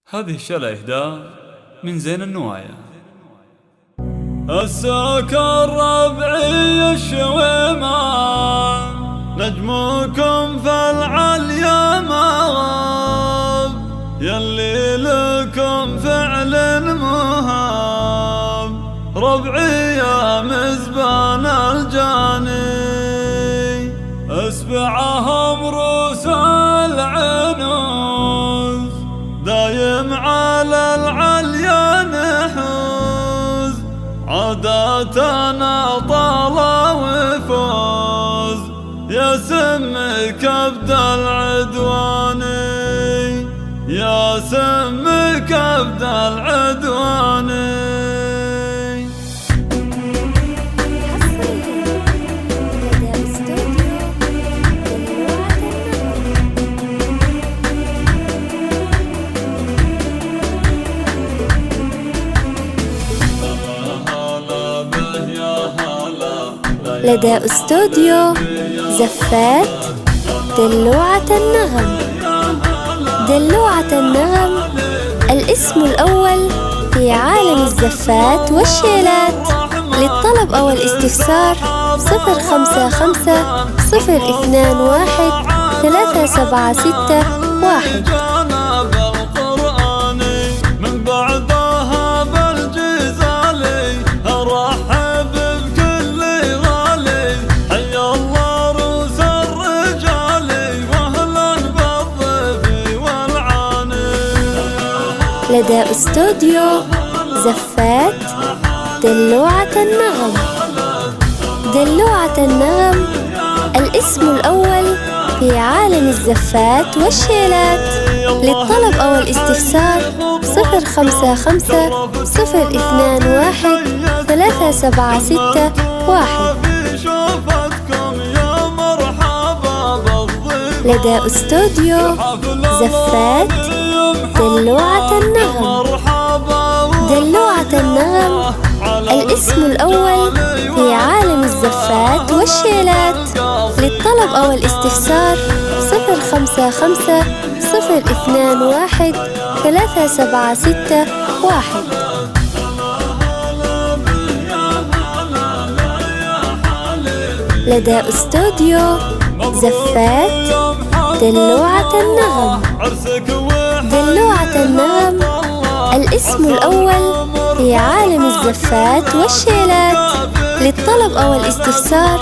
هذه الشلة إهداء من زين النوايا. السكر ربعي الشويمان، نجمكم في العليا ما غاب، يلي لكم فعل مهاب، ربعي يا مزبان الجاني، اسبعهم روس العنوز، دايم على العليا نحوز، عاداتنا طالة وفوز، يا سم كبد العدواني، يا سم كبد العدواني. لدى استوديو زفات دلوعة النغم. دلوعة النغم الاسم الأول في عالم الزفات والشيلات. للطلب أو الاستفسار 055-021-376-1. لدى استوديو زفات دلوعة النغم. دلوعة النغم الاسم الأول في عالم الزفات والشيلات. للطلب أو الاستفسار 055-021-376-1. لدى استوديو زفات دلوعة النغم. دلوعة النغم الاسم الأول في عالم الزفات والشيلات. للطلب أو الاستفسار 055-021-376-1. لدى استوديو زفات دلوعة النغم. دلوعة النغم الاسم الأول في عالم الزفات والشيلات. للطلب أو الاستفسار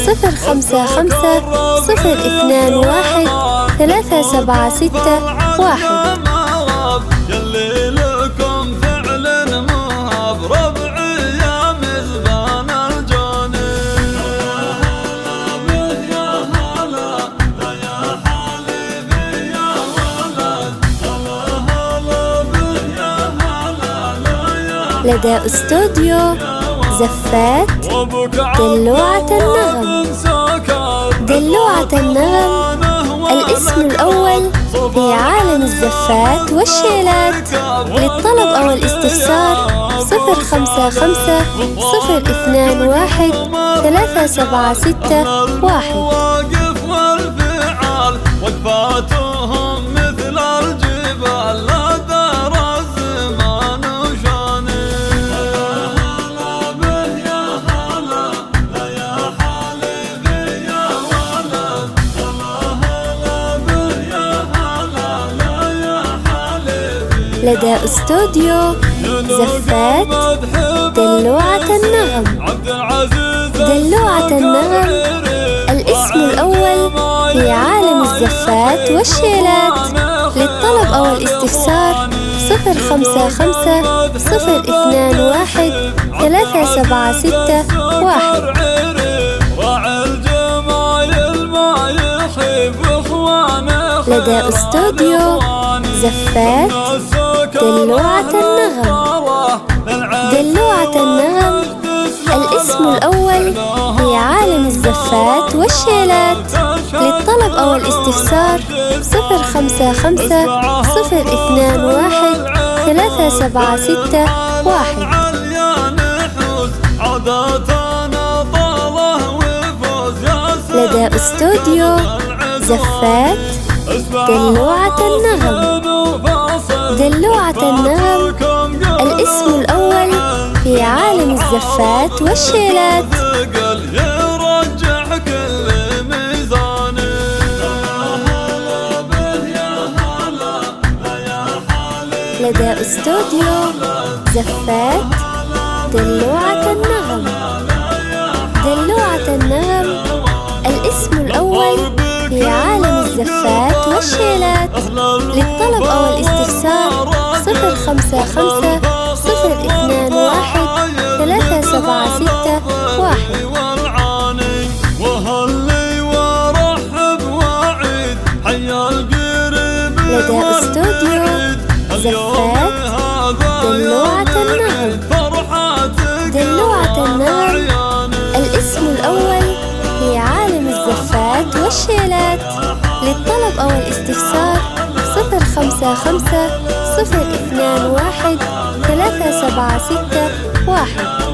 055-021-376-1. لدى استوديو زفات دلوعة النغم. دلوعة النغم الاسم الأول في عالم الزفات والشيلات. للطلب أو الاستفسار 055-021-376-1. لدى استوديو زفات دلوعة النغم. دلوعة النغم الاسم الأول في عالم الزفات والشيلات. للطلب أو الاستفسار 055-021-376-1. لدى استوديو زفات دلوعة النغم. دلوعة النغم الاسم الأول في عالم الزفات والشيلات. للطلب أو الاستفسار 055-021-376-1. لدى استوديو زفات دلوعة النغم. دلوعة النغم الاسم الأول في عالم الزفات والشيلات. يرجح كل ميزان. لدى استوديو زفات دلوعة النغم. دلوعة النغم الاسم الأول في عالم الزفات والشيلات. للطلب أو الاستفسار 055 021 3761. لدى استوديو زفات دلوعة النغم. دلوعة النغم الاسم الأول في عالم الزفات والشيلات. للطلب أو الاستفسار 055 021 3761.